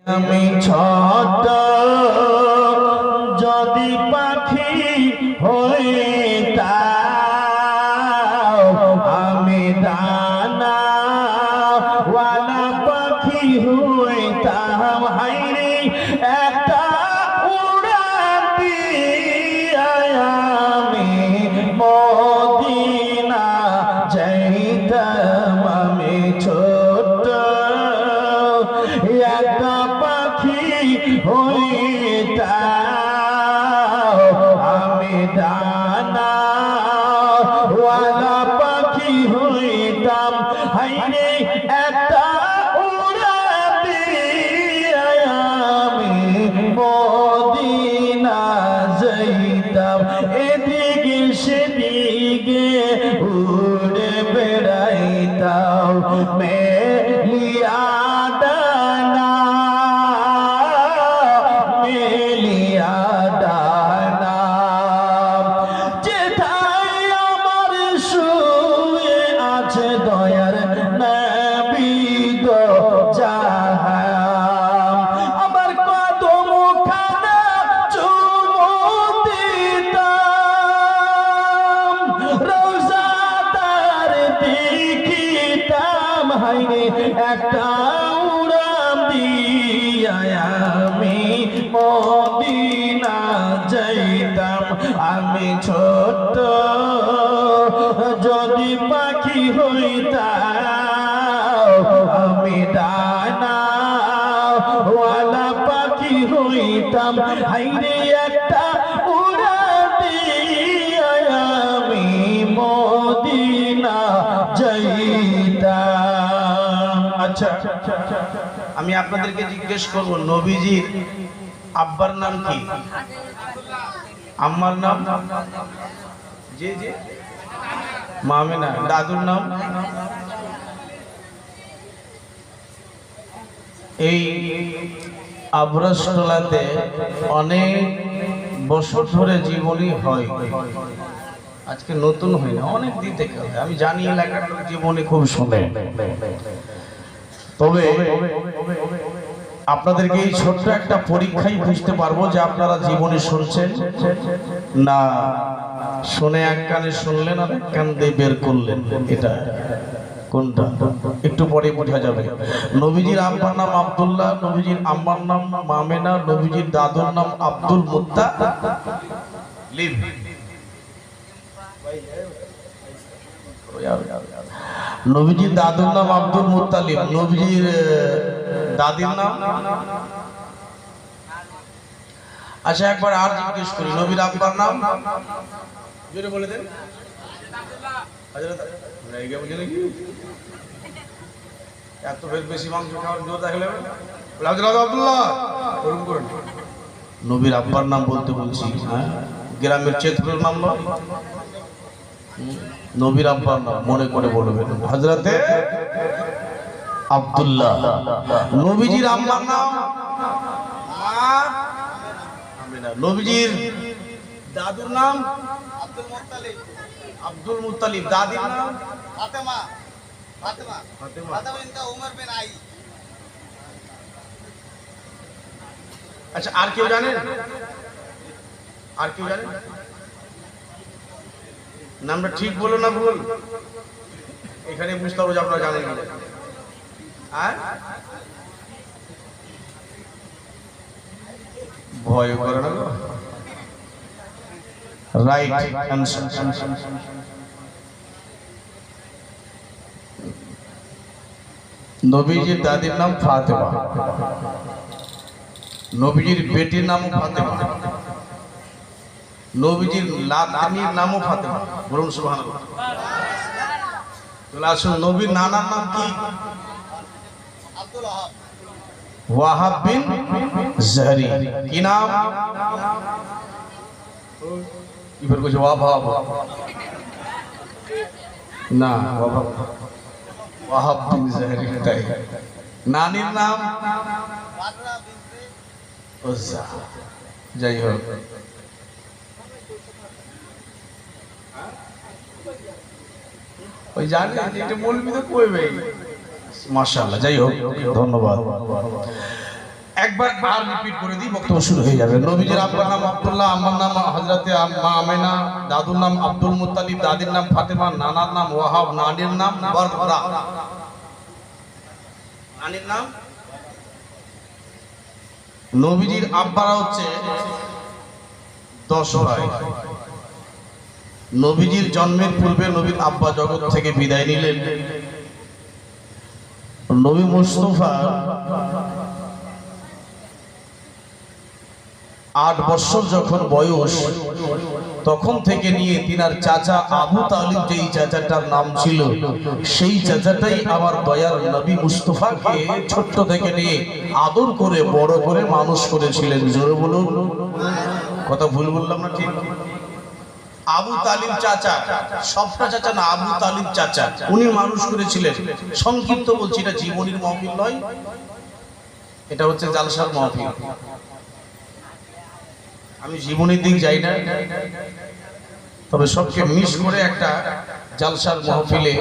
আমি ছোট যদি পাখি হইতাম, আমি দানা ওয়ালা পাখি হইতাম। হাইরে একটা উড়ান দিয়া আমি মদিনা যাইতাম। আমি ছোট একটা পাখি হইতাম, আমি দানা ওয়ালা পাখি হইতাম। হাইরে একটা উড়ান দিয়া আমি মদিনা যাইতাম। এদিকে সেদিকে উড়ে বেড়াইতাম, মেলিয়া ডানা মেলিয়া ডানা। যেথায় আমার শুয়ে আছে দয়ার নবী গো জাহান, আমার কদম খানা চুমু দিতাম, রোজা তার দেখিতাম। হাইরে একটা উড়ান দিয়া আমি মদিনা যাইতাম। আমি ছোট যদি পাখি হইতাম, আমি ডানা ওয়ালা পাখি হইতাম। হাইরে একটা উড়ান দিয়া আমি মদিনা যাইতাম। আচ্ছা, আমি আপনাদেরকে জিজ্ঞেস করব, নবীজির আব্বার নাম কি? আম্মার নাম? জি জি, মামিনা। দাদুর নাম? এই আবরাসটোলাতে অনেক বছর ধরে জীবনী হয়, আজকে নতুন হয় না, অনেক দিন থেকে হয়। আমি জানি এলাকার লোক জীবনী খুব শোনে। তবে আপনাদেরকে এই ছোট্ট একটা পরীক্ষায় বুঝতে পারবো যে আপনারা জীবনী শুনছেন না শুনে এক কানে শুনলেন আর এক কান দিয়ে বের করলেন, এটা কোনটা একটু পরে বোঝা যাবে। নবীজির আব্বার নাম আব্দুল্লাহ, নবীজির আম্মার নাম মামেনা, নবীজির দাদুর নাম আব্দুল মুত্তালিব। নবীজির দাদুর নাম আব্দুল মুত্তালিব, নবীজির দাদির নাম? আচ্ছা, একবার আর জিজ্ঞেস করি, নবীর আব্বার নাম জোরে বলে দেন। এত বেশি মাংস খাওয়ার জোর দেখলে আব্দুল্লাহ নবীর আব্বার নাম বলতে বলছি। হ্যাঁ, গ্রামের চেতপুরের নাম নয়, নবীর আব্বার নাম মনে করে বলবেন, হযরতে আব্দুল্লাহ। নবীজির আম্মার নাম আমিনা, নবীজির দাদুর নাম আব্দুল মুত্তালিব, আব্দুল মুত্তালিব, দাদির নাম ফাতেমা, ফাতেমা ফাতেমা বিনতে উমর বিন আই। আচ্ছা, আর কেউ জানেন? আর কেউ জানেন? নামটা ঠিক বলো না ভুল, এখানে বুঝতে হবে যে আপনারা জানেন না। আর ভয় করে না, রাইট অ্যানসার। নবীজির দাদির নাম ফাতেমা, নবীজির বেটির নাম ফাতেমা, নবীজির নানির নামও ফাতেমা। বলুন সুবহানাল্লাহ। তাহলে আসুন, নবীর নানার নাম কি? আব্দুল ওয়াহাব বিন জাহরি। কি নাম? এবার কইছে ওয়াহাব না, ওয়াহাব বিন জাহরি। তাই নানির নাম উজ্জা। যাই হোক, ওই জানি এটা বলবি তো কইবে। মাশাআল্লাহ, যাই হোক, ধন্যবাদ। একবার আর রিপিট করে দিই, বক্তব্য শুরু হয়ে যাবে। নবীজির আব্বার নাম আব্দুল্লাহ, আম্মার নাম হযরতে মা আমেনা, দাদুর নাম আব্দুল মুত্তালিব, দাদির নাম ফাতেমা, নানার নাম ওয়াহাব, নানির নাম বররা। নানির নাম নবীজির আব্বারা হচ্ছে 10 ভাই। নবীজির জন্মের পূর্বে নবীর আব্বা জগৎ থেকে বিদায় নিলেন। নবী মুস্তাফা 8 বছর যখন বয়স, তখন থেকে নিয়ে তিনার চাচা আবু তালিব, যেই চাচাটার নাম ছিল, সেই চাচাটাই আমার দয়ার নবী মুস্তাফাকে ছোট্ট থেকে নিয়ে আদর করে বড় করে মানুষ করেছিলেন। জোরে বলুন, কথা ভুল বললাম না? ঠিক। আবু তালিব চাচা, সবটা চাচা না, আবু তালিব চাচা, উনি মানুষ করেছিলেন। সংক্ষিপ্ত বলছি, এটা জীবনীর মাহফিল নয়, এটা হচ্ছে জালসার মাহফিল। আমি জীবনের দিক যাই না, তবে সবকে মিস করে একটা জালসার মাহফিলে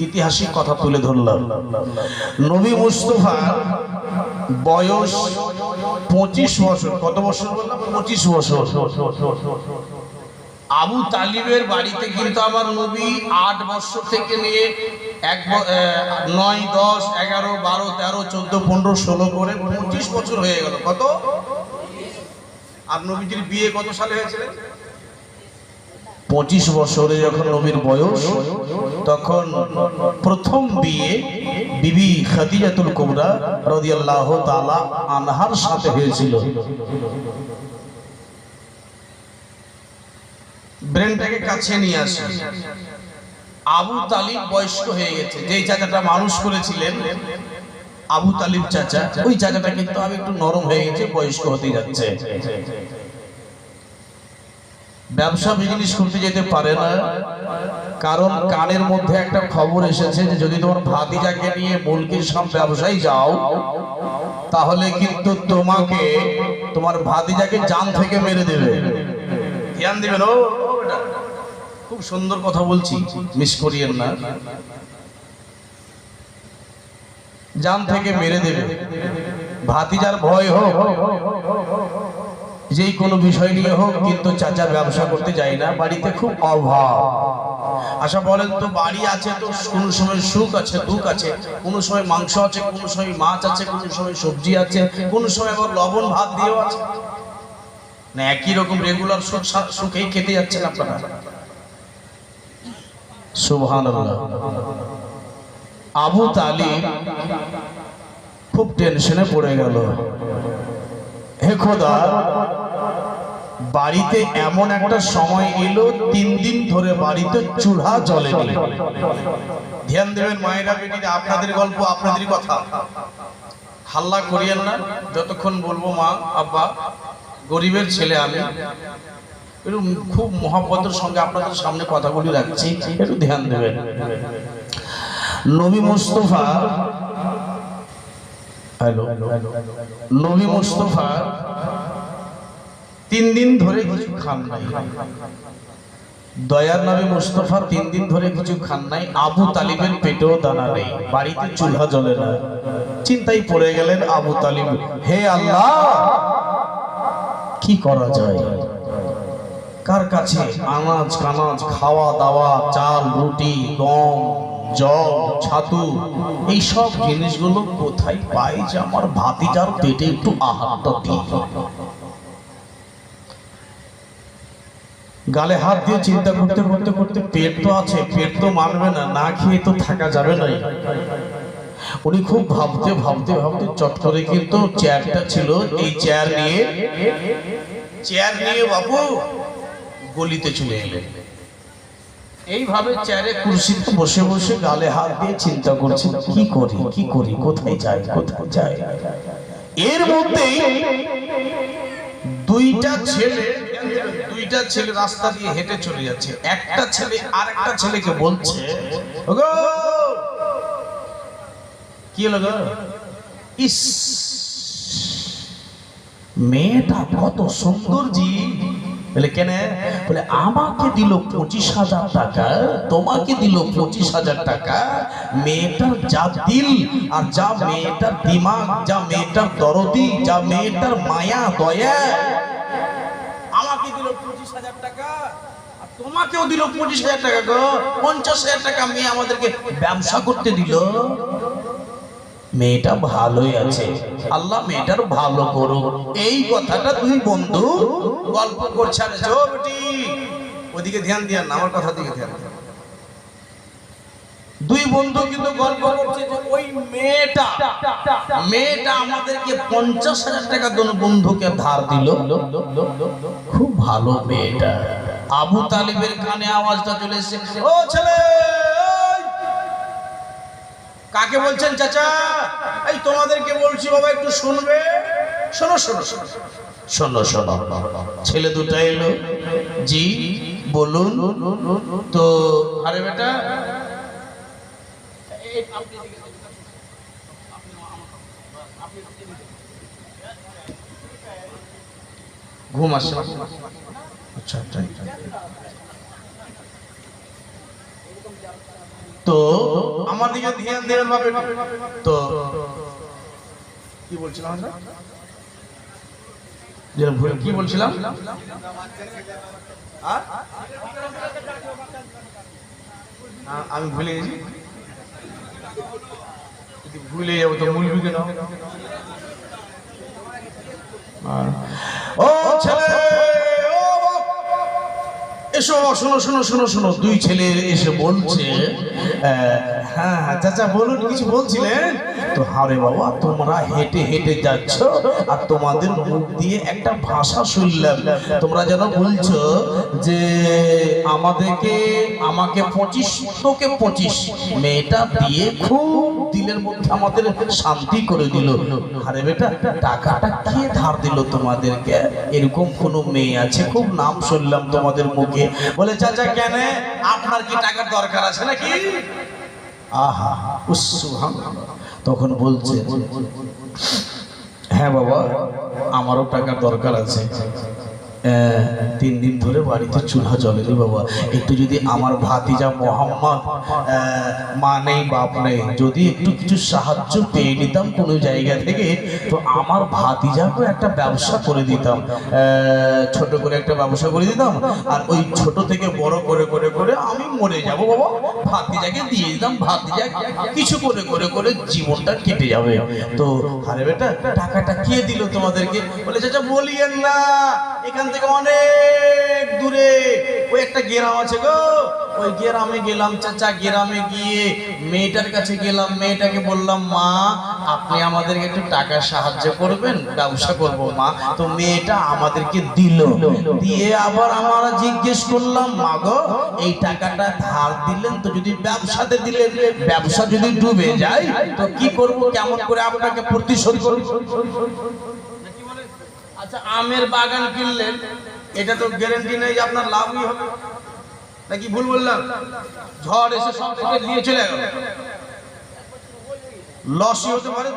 ঐতিহাসিক কথা তুলে ধরলাম। নবী মুস্তাফা বয়স 25 বছর। কত বছর বললাম? 25 বছর। আবু তালিবের বাড়িতে কিন্তু আমার নবী 8 বছর থেকে নিয়ে 9, 10, 11, 12, 13, 14, 15, 16 করে 25 বছর হয়ে গেল। কত? আর নবীজির বিয়ে কত সালে হয়েছিল? 25 বছরে যখন নবীর বয়স, তখন প্রথম বিয়ে বিবি খাদিজাতুল কুবরা রাদিয়াল্লাহু তাআলা আনহার সাথে হয়েছিল। ব্রেনটাকে কাছে নিয়ে আসি। আবু তালিব বয়স্ক হয়ে গেছে। যেই চাচাটা মানুষ করেছিলেন আবু তালিব চাচা, ওই চাচাটা কিন্তু আমি একটু নরম হয়ে গেছে, বয়স্ক হতে যাচ্ছে। ব্যবসা বিজনেস করতে যেতে পারে না, কারণ কানের মধ্যে একটা খবর এসেছে যে যদি তোমার ভাতিজাকে নিয়ে মুলকির সব ব্যবসায় যাও, তাহলে কিন্তু তোমাকে তোমার ভাতিজাকে জান থেকে মেরে দেবে। ধ্যান দিবেন। ও খুব সুন্দর কথা বলছি, মিস করিয়েন না। জান থেকে মেরে দেবে। ভাতিজার ভয় হোক, যেই কোনো বিষয় নিয়ে হোক, কিন্তু চাচা ব্যবসা করতে যায় না। বাড়িতে খুব অভাব। আচ্ছা বলেন তো, বাড়ি আছে তো কোনো সময় সুখ আছে, দুঃখ আছে, কোনো সময় মাংস আছে, কোনো সময় মাছ আছে, কোনো সময় সবজি আছে, কোনো সময় আবার লবণ ভাত দিয়েও আছে না। একই রকম রেগুলার সুখেই খেতে যাচ্ছেন আপনারা। সুবহানাল্লাহ। আবু তালিব খুব টেনশনে পড়ে গেল। হে খোদা, বাড়িতে এমন একটা সময় এলো 3 দিন ধরে বাড়িতে চুলা জ্বলেনি। ধ্যান দেবেন মায়েরা, বেটিরা, আপনাদের গল্প, আপনাদের কথা। হাল্লা করিয়েন না। যতক্ষণ বলবো মা, আব্বা, গরিবের ছেলে আমি, একটু খুব মহব্বতের সঙ্গে আপনাদের সামনে কথাগুলি রাখছি, একটু ধ্যান দেবেন। নবী মুস্তাফা, নবী মুস্তাফা 3 দিন ধরে কিছু খান নাই। দয়ার নবী মুস্তাফা 3 দিন ধরে কিছু খান নাই। আবু তালিবের পেটেও দানা নেই, বাড়িতে চুলা জ্বলে না। চিন্তায় পড়ে গেলেন আবু তালিব, হে আল্লাহ, কি করা যায়? কার কাছে আনাজ কানাজ, খাওয়া দাওয়া, চাল রুটি, গম, জল, ছাতু, এই সব জিনিসগুলো কোথায় পাই যে আমার ভাতিজার পেটে একটু আহারটা দিই? গালে হাত দিয়ে চিন্তা করতে করতে করতে, পেট তো আছে, পেট তো মানবে না, না খেয়ে তো থাকা যাবে না। উনি খুব ভাবতে ভাবতে ভাবতে চট করে কিন্তু চেয়ারটা ছিল, এই চেয়ার নিয়ে বাবু গলিতে চলে এলেন। এইভাবে চেয়ারে কুরসিতে বসে বসে গালে হাত দিয়ে চিন্তা করছেন, কি করি, কোথায় যাই। এর মধ্যেই দুইটা ছেলে রাস্তা দিয়ে হেঁটে চলে যাচ্ছে। একটা ছেলে আর একটা ছেলেকে বলছে, ওগো, কি হলো গো? ইস, মেয়েটা কত সুন্দর জি, বলে কেন? বলে আমাকে দিল 25,000 টাকা, তোমাকে দিল 25,000 টাকা। মেয়েটার যা দিল আর যা মেয়েটার দিমাগ, যা মেয়েটার দরদি, যা মেয়েটার মায়া দয়া, আমাকে দিল 25,000 টাকা আর তোমাকেও দিল 25,000 টাকা গো। 50,000 টাকা মেয়ে আমাদেরকে ব্যবসা করতে দিল। মেয়েটা ভালোই আছে, আল্লাহ মেয়েটার ভালো করো। এই কথাটা দুই বন্ধু গল্প করছে। আর বেটি ওদিকে ধ্যান দিয়ান না, আমার কথা দিকে ধ্যান। দুই বন্ধু কিন্তু গল্প করছে যে ওই মেয়েটা আমাদেরকে 50,000 টাকা দোনো বন্ধুকে ধার দিল। খুব ভালো মেয়েটা। আবু তালিবের কানে আওয়াজটা চলে এসেছে, ও ছেলে, কাকে বলছেন চাচা? এই তোমাদেরকে বলছি বাবা, একটু শুনবে। শোনো শোনো শোনো শোনো। ছেলে দুটো এলো। জি বলুন। তো আরে বেটা, ঘুম আসছে? আচ্ছা, তো আমার দিকে ধ্যান দেবেন বাবা। তো কি বলছিলাম আমরা? কি বলছিলাম? আমি ভুলে গেছি। ভুলে যাবো তো মুলবি কেন? ও ছেলে, এসো, শোনো শোনো শোনো শোনো। দুই ছেলে এসে বলছে, হ্যাঁ চাচা বলুন, কিছু বলছিলেন তো? আরে বাবা, তোমরা হেঁটে হেঁটে যাচ্ছ আর তোমাদের মুখ দিয়ে একটা ভাষা শুনলাম। তোমরা যেন বলছো যে আমাকে 25, তোকে 25। মেয়েটা দিয়ে খুব দিলের মধ্যে আমাদের শান্তি করে দিল। আরে বেটা, টাকাটা কে ধার দিল তোমাদেরকে? এরকম কোনো মেয়ে আছে? খুব নাম শুনলাম তোমাদের মুখে। বলে চাচা কেন, আপনার কি টাকার দরকার আছে নাকি? আহা, তখন বলছে, হ্যাঁ বাবা, আমারও টাকার দরকার আছে। 3 দিন ধরে বাড়িতে চুলা জ্বলেনি বাবা। একটু যদি আমার ভাতিজা মোহাম্মদ, মা নেই বাপ নেই, যদি একটু কিছু সাহায্য পেয়ে নিতাম কোনো জায়গা থেকে, তো আমার ভাতিজাকে একটা ব্যবসা করে দিতাম, ছোট করে একটা ব্যবসা করে দিতাম। আর ওই ছোট থেকে বড় করে করে করে আমি মরে যাব বাবা, ভাতিজাকে দিয়ে দিতাম। ভাতিজা কিছু করে করে করে জীবনটা কেটে যাবে। তো আরে বেটা, টাকাটা কে দিল তোমাদেরকে? বলে চাচা বলিয়েন না, এখান থেকে অনেক দূরে ওই একটা গ্রাম আছে গো, ওই গ্রামে গেলাম চাচা। গ্রামে গিয়ে মেয়েটার কাছে গেলাম, মেয়েটাকে বললাম, মা আপনি আমাদেরকে একটু টাকা সাহায্য করবেন, ব্যবসা করব মা। তো মেয়েটা আমাদেরকে দিল। দিয়ে আবার আমরা জিজ্ঞেস করলাম, মা গো এই টাকাটা ধার দিলেন তো, যদি ব্যবসাতে দিলেন, ব্যবসা যদি ডুবে যায় তো কি করব, কেমন করে আপনাকে প্রতিশোধ করব? আচ্ছা, আমের বাগান কিনলেন, এটা তো গ্যারান্টি নেই যে আপনার লাভই হবে, নাকি ভুল বললাম? ঝড় এসে সব থেকে নিয়ে চলে গেল, লসই হতে পারে।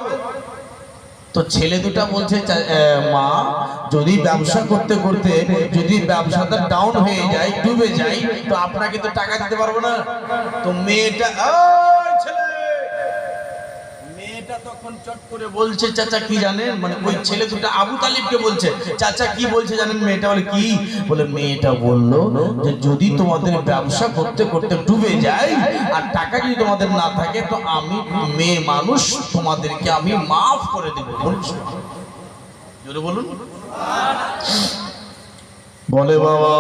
তো ছেলে দুটা বলছে, মা যদি ব্যবসা করতে করতে যদি ব্যবসাটা ডাউন হয়ে যায়, ডুবে যায়, তো আপনাকে তো টাকা দিতে পারবো না। তো মেয়েটা তখন চট করে বলছে, চাচা কি জানেন, মানে ওই ছেলে দুটা আবু তালিবকে বলছে, চাচা কি বলছে জানেন? মেয়েটা বলে কি? বলে মেয়েটা বললো যে যদি তোমাদের ব্যবসা করতে করতে ডুবে যায় আর টাকা যদি তোমাদের না থাকে, তো আমি মেয়ে মানুষ, তোমাদেরকে আমি মাফ করে দেবো। জোরে বলুন। বলে বাবা,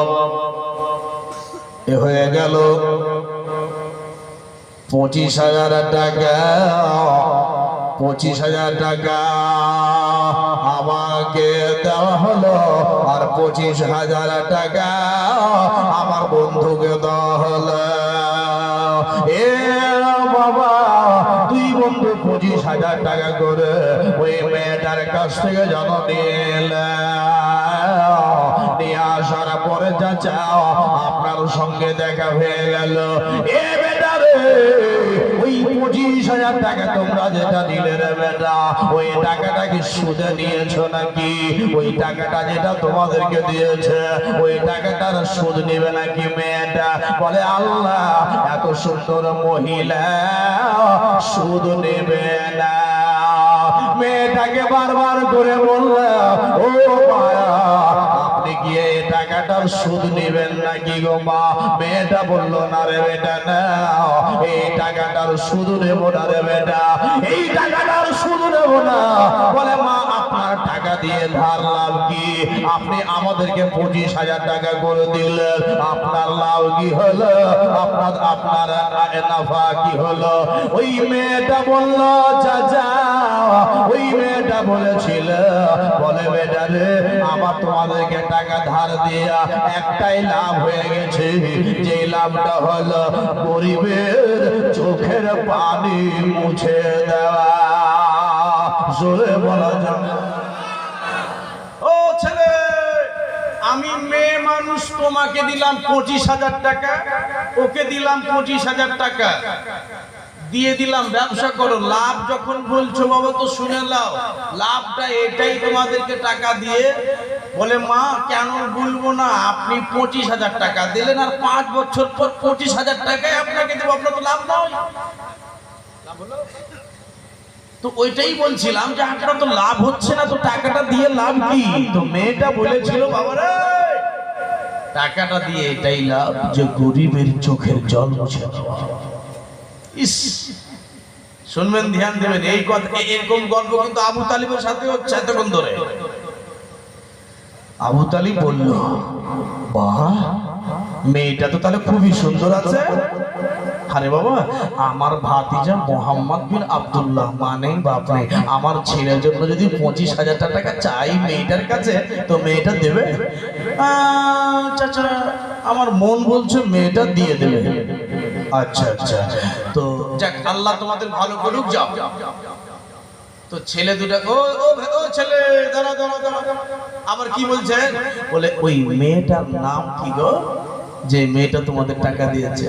এ হয়ে গেল 25,000 টাকা। 25,000 টাকা আমাকে দেওয়া হলো, আর 25,000 টাকা আমার বন্ধুকে দেওয়া হলো। এ বাবা, দুই বন্ধু 25,000 টাকা করে ওই মেয়েটার কাছ থেকে যেন নিয়ে আসার পরে চাচা আপনার সঙ্গে দেখা হয়ে গেল। এ বেটা রে, ওই 25,000 টাকা তোমরা যেটা দিলে রে বেটা, ওই টাকাটা কি সুদে নিয়েছো নাকি? ওই টাকাটা যেটা তোমাদেরকে দিয়েছে ওই টাকাটার সুদ নেবে নাকি মেয়েটা? বলে আল্লাহ, এত সুন্দর মহিলা সুদ নেবে না। মেয়েটাকে বারবার করে বললে, ও মায়া, আপনি গিয়ে এই টাকাটার সুদ নেবেন নাকি গো মা? মেয়েটা বলল, না রে বেটা, না, এই টাকাটার সুদ নেব না রে বেটা, এই টাকাটার সুদ নেব না। বলে মা, আপনার টাকা দিয়ে ধার লাভ কি? আপনি আমাদেরকে 25,000 টাকা করে দিলেন, আপনার লাভ কি হলো? আপনার নাফা কি হলো? ওই মেয়েটা বলল, চাচা, ওই মেয়েটা বলেছিল, বলে বেটা রে, আমার তোমাদেরকে টাকা ধার দিয়া একটাই লাভ হয়ে গেছে, যে লাভটা হলো গরিবের চোখের পানি মুছে দেওয়া। জোরে বলা যাবে। ও ছেলে, আমি মেয়ে মানুষ, তোমাকে দিলাম 25,000 টাকা, ওকে দিলাম 25,000 টাকা, দিয়ে দিলাম, ব্যবসা করো। লাভ যখন বলছো বাবা, তো শুনে নাও, লাভটা এটাই তোমাদেরকে টাকা দিয়ে। বলে মা, কেন বলবো না, আপনি 25,000 টাকা দিলেন, আর 5 বছর পর 25,000 টাকায় আপনাকে দেবো, আপনার তো লাভ নয়। তো ওইটাই বলছিলাম যে আপনার তো লাভ হচ্ছে না, তো টাকাটা দিয়ে লাভ কি? তো মেয়েটা বলেছিল, বাবারে, টাকাটা দিয়ে এটাই লাভ যে গরিবের চোখের জল মুছে দেওয়া। ইস, শুনবেন, ধ্যান দেবেন, এই কথা, এরকম গল্প কিন্তু আবু তালিবের সাথে হচ্ছে এতক্ষণ ধরে। আবু তালিব বলল, বাহ, মেয়েটা তো তাহলে খুবই সুন্দর আছে। আরে বাবা, আমার ভাতিজা মোহাম্মদ বিন আব্দুল্লাহ, মানে বাপরে, আমার ছেলের জন্য যদি 25,000 টাকা চাই মেয়েটার কাছে, তো মেয়েটা দেবে? চাচা, আমার মন বলছে মেয়েটা দিয়ে দেবে। আচ্ছা আচ্ছা, তো যাক, আল্লাহ তোমাদের ভালো করুক, যাও। তো ছেলে দুটা, ও ও ছেলে, দাঁড়া দাঁড়া দাঁড়া, আবার কি বলছে? বলে, ওই মেয়েটার নাম কি গো, যে মেয়েটা তোমাদের টাকা দিয়েছে?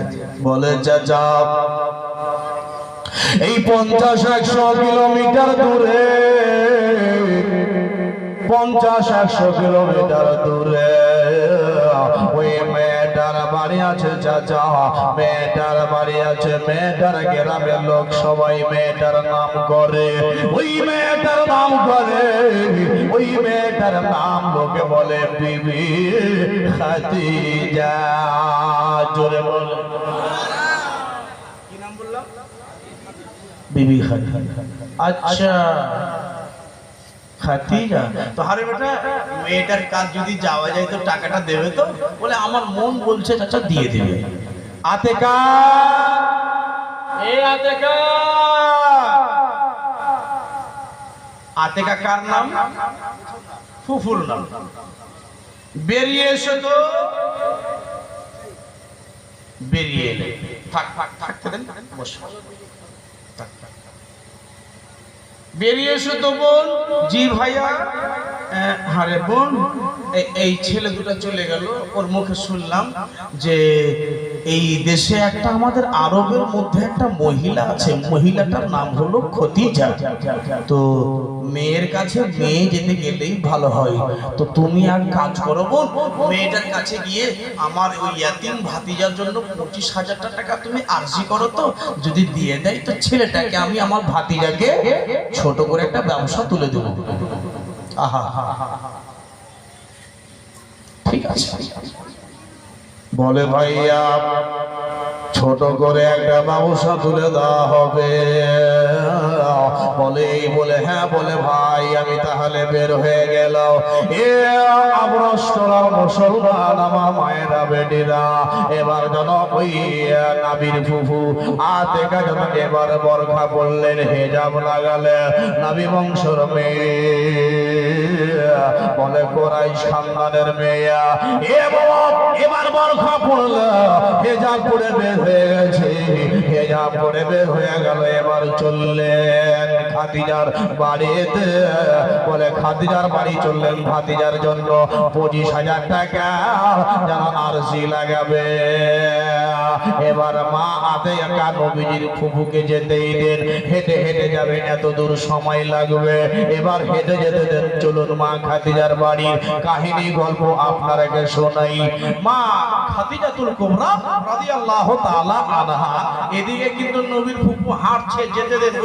বলে, চাচা, এই 50-100 কিলোমিটার দূরে, 50-100 কিলোমিটার দূরে ওই মেয়েটার বাড়ি আছে চাচা। মেয়েটার বাড়ি আছে, মেয়েটার গ্রামের লোক সবাই মেয়েটার নাম করে, ওই মেয়েটার নাম করে, ওই মেয়েটার নাম লোকে বলে বিবি খাদিজা। জোরে বলে, কি নাম বললাম? বিবি খাদিজা। আচ্ছা, খাদিজা। তো আরে বেটা, মেয়েটার কাজ যদি যাওয়া যায় তো টাকাটা দেবে তো? বলে, আমার মন বলছে চাচা দিয়ে দেবে। আতেকা, এই আতেকা, আতেকা কার নাম? ফুফুর নাম। বেরিয়ে এসো তো। বেরিয়ে এলে, থাকতে দেন, বসো। বেরিয়ে এসো তো বোন। জি ভাইয়া। আরে বোন, এই ছেলে দুটো চলে গেল, ওর মুখে শুনলাম যে এই দেশে একটা আমাদের আরবের মধ্যে একটা মহিলা আছে, মহিলাটার নাম হলো খদিজা। তো মেয়ের কাছে মেয়ে যেতে গেলেই ভালো হয়, তো তুমি আর কাজ করো বোন, মেয়েটার কাছে গিয়ে আমার ওই ইয়াতিম ভাতিজার জন্য 25,000 টাকা তুমি আর্জি করো, তো যদি দিয়ে দেয় তো ছেলেটাকে আমি আমার ভাতিজাকে ছোট করে একটা ব্যবসা তুলে দেবো। আহা, ঠিক আছে। বলে, ভাইয়া, ছোট করে একটা ব্যবসা তুলে দেওয়া হবে। বলে, এই বলে, হ্যাঁ। বলে, ভাই, আমি তাহলে বের হয়ে গেল। এ আবরস্তরা মুসলমান, আমার মায়েরা বেটিরা, এবার যেন ওই নাবির ফুফু আতেকা যেন এবার বরখা পড়লেন, হেজাব লাগালে, নাবি বংশর মেয়ে, বলে কোরাইশ খানদানের মেয়ে, এবার পড়লো, হেজাব পরে বের হয়ে গেছে, হেজাব পরে বের হয়ে গেল। এবার চললেন খাদিজার বাড়িতে। বলে খাদিজার বাড়ি চললেন, খাদিজার জন্য 25,000 টাকা যেন আরজি লাগাবে। এবার মা হাতে একা নবীজির ফুফুকে যেতেই দেন, হেঁটে হেঁটে যাবে, এত দূর সময় লাগবে। এবার হেঁটে যেতে দেন, চলুন মা খাদিজার বাড়ির কাহিনী গল্প আপনারাকে শোনাই। মা খাদিজাতুল কুবরা রাদিয়াল্লাহু তাআলা আনহা, এদিকে কিন্তু নবীর ফুফু হাঁটছে, যেতে দেন।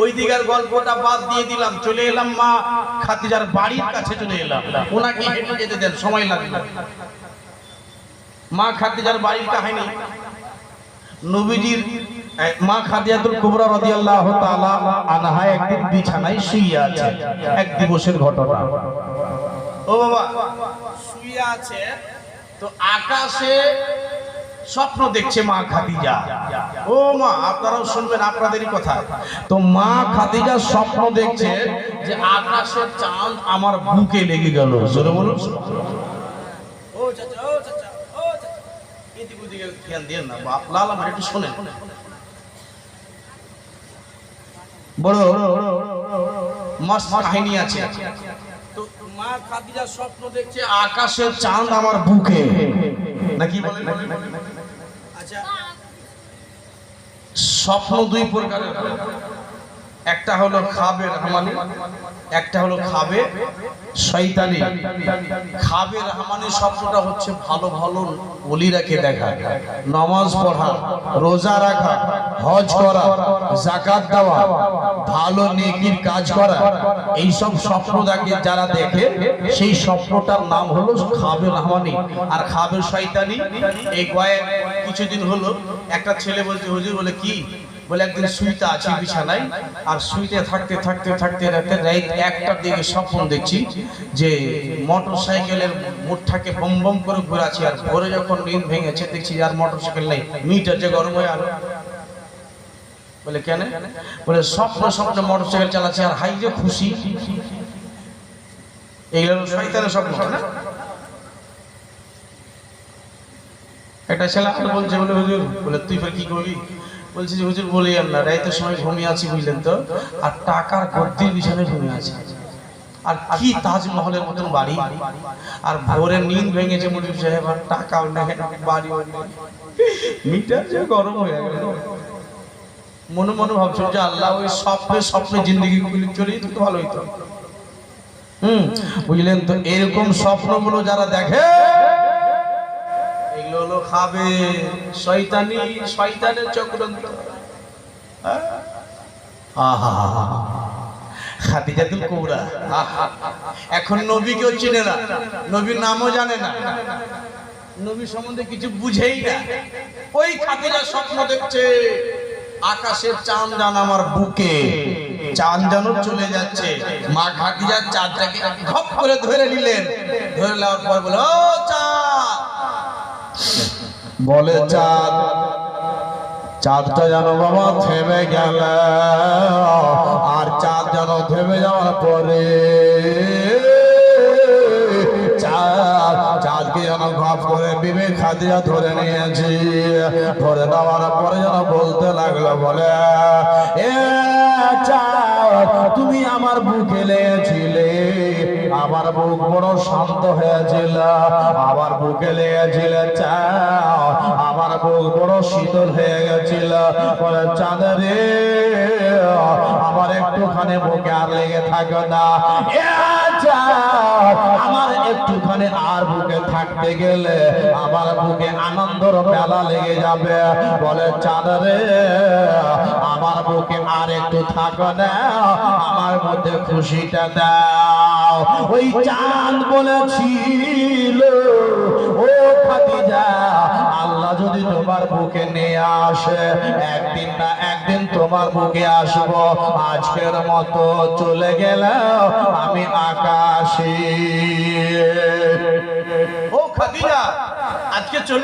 ওই দিকের গল্পটা বাদ দিয়ে দিলাম, চলে এলাম মা খাদিজার বাড়ির কাছে চলে এলাম। ওনাকে হেঁটে যেতে দেন, সময় লাগবে। মা খাদিজার বাড়ির কাহিনী, নবীজির মা খাদিজাতুল কুবরা রাদিয়াল্লাহু তাআলা আনহা একদিন বিছানায় শুয়ে আছে। এক দিবসের ঘটনা। ও বাবা, শুয়ে আছে তো আকাশে স্বপ্ন দেখছে মা খাদিজা। ও মা, আপনারাও শুনবেন, আপনাদেরই কথা। তো মা খাদিজা স্বপ্ন দেখছে যে আকাশের চাঁদ আমার বুকে লেগে গেল। জোরে বলুন। ও চাচা, ও চাচা, ও চাচা, এদিকে ওদিকে খেয়াল দিয়ে না, বাপ লাল আমার একটু শোনেন। বড় মস্ত কাহিনী আছে। তো মা খাদিজা স্বপ্ন দেখছে আকাশের চাঁদ আমার বুকে, নাকি বলেন? আচ্ছা, স্বপ্ন দুই প্রকারের, একটা হলো খাবে রহমানি, একটা হলো খাবে শয়তানি। খাবে রহমানি স্বপ্নটা হচ্ছে ভালো ভালো ওলিরাকে দেখা, নামাজ পড়া, রোজা রাখা, হজ করা, যাকাত দেওয়া, ভালো নেকির কাজ করা, এই সব স্বপ্ন দেখে যারা দেখে, সেই স্বপ্নটার নাম হলো খাবে রহমানি। আর খাবে শয়তানি, এই কয়েক কিছুদিন হলো একটা ছেলে বলছে, হুজুর বলে কি, বলে একদিন শুইতে আছি বিছানায়, আর শুইতে থাকতে থাকতে থাকতে রাত 1টার দিকে স্বপ্ন দেখছি যে মোটর সাইকেলের মুঠটাকে বম বম করে ঘুরাচ্ছি। আর ভোরে যখন নিদ ভেঙেছে দেখছি আর মোটর সাইকেল নেই, মিটার যে গরম হয়ে আলো। বলে কেন? বলে স্বপ্নে মোটর সাইকেল চালাচ্ছে আর হাই যে খুশি। এইগুলো শয়তানের স্বপ্ন না? একটা ছেলে বলছে, বলে হুজুর, বলে তুই ফের কি করবি? বলছি যে হুজুর বলি না, রাতের সময় ঘুমিয়ে আছি বুঝলেন তো, আর টাকার গদ্দির বিছানায় ঘুমিয়ে আছি, আর কি তাজমহলের মতন বাড়ি, আর ভোরে নিদ ভেঙেছে মুজিব সাহেব, আর টাকাও নেই, বাড়িও নেই, মিটার যে গরম হয়ে গেল। মনে মনে ভাবছো যে আল্লাহ ওই স্বপ্নে জিন্দগি চলে যেত তো ভালো হইতো। বুঝলেন তো? এরকম স্বপ্নগুলো যারা দেখে, এগুলো হলো খাবে শয়তানি, শয়তানের চক্রান্ত। খাদিজাতুল কুবরা এখন নবীকেও চিনে না, নবীর নামও জানে না, নবী সম্বন্ধে কিছু বুঝেই না। ওই খাদিজা স্বপ্ন দেখছে আকাশের চাঁদ জান আমার বুকে, চাঁদ যেন চলে যাচ্ছে। মা খাদিজা চাঁদটাকে ঘপ করে ধরে নিলেন, ধরে নেওয়ার পর বলে, ও চাঁদ, বলে চাঁদ, চাঁদটা যেন বাবা থেমে গেল। আর চাঁদ যেন থেমে যাওয়ার পরে চাঁদকে যেন ঘপ করে বিবে খাদিজা ধরে নিয়েছি। ধরে নেওয়ার পরে যেন বলতে লাগলো, বলে এ চাঁদ, তুমি আমার বুকে লেগেছিলে, আমার বুক বড় শান্ত হয়েছিল, আমার বুকে লেগেছিল চাঁদ, আমার বুক বড় শীতল হয়ে গেছিল। বলে চাঁদ রে, আমার একটুখানি বুকে আর লেগে থাকো না, আমার একটুখানি আর বুকে থাকতে গেলে আমার বুকে আনন্দর মেলা লেগে যাবে। বলে চাঁদ রে, আমার বুকে আর একটু থাকো না, আমার মধ্যে খুশিটা দাও। ওই চাঁদ বলেছিল, ও খাদিজা, আল্লাহ যদি তোমার বুকে নিয়ে আসে, একদিন না একদিন তোমার বুকে আসবো, আজকের মতো চলে গেলাম আমি আকাশে। ও খাদিজা, আজকে চলে